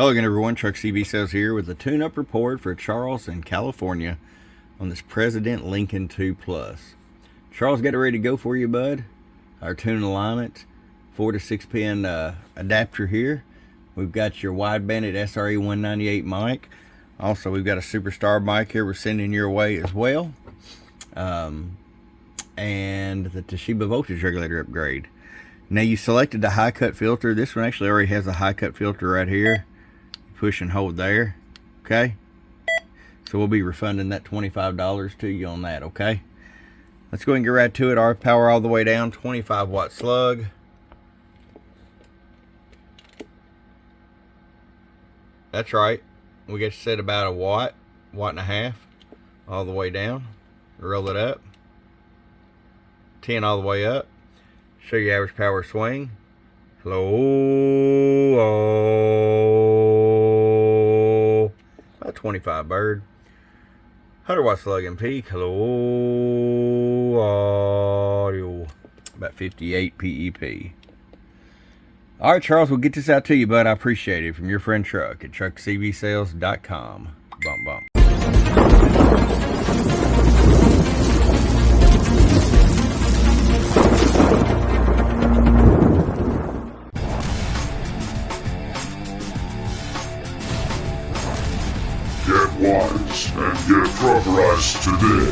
Hello again, everyone. Truck CB Sales here with a tune-up report for Charles in California on this President Lincoln 2 Plus. Charles, got it ready to go for you, bud. Our tune alignment, 4 to 6 pin adapter here. We've got your wide-banded SRE 198 mic. Also, we've got a Superstar mic here we're sending your way as well. And the Toshiba voltage regulator upgrade. Now, you selected the high cut filter. This one actually already has a high cut filter right here. Push and hold there. Okay. So we'll be refunding that $25 to you on that. Okay. Let's go ahead and get right to it. RF power all the way down. 25 watt slug. That's right. We get set about a watt and a half all the way down. Roll it up. 10 all the way up. Show you average power swing. Hello. About 25 bird. 100 watt slug and peak. Hello. Audio. About 58 PEP. All right, Charles, we'll get this out to you, bud. I appreciate it. From your friend Truck at truckcbsales.com. Bump, bump. Get wise and get truckerized today.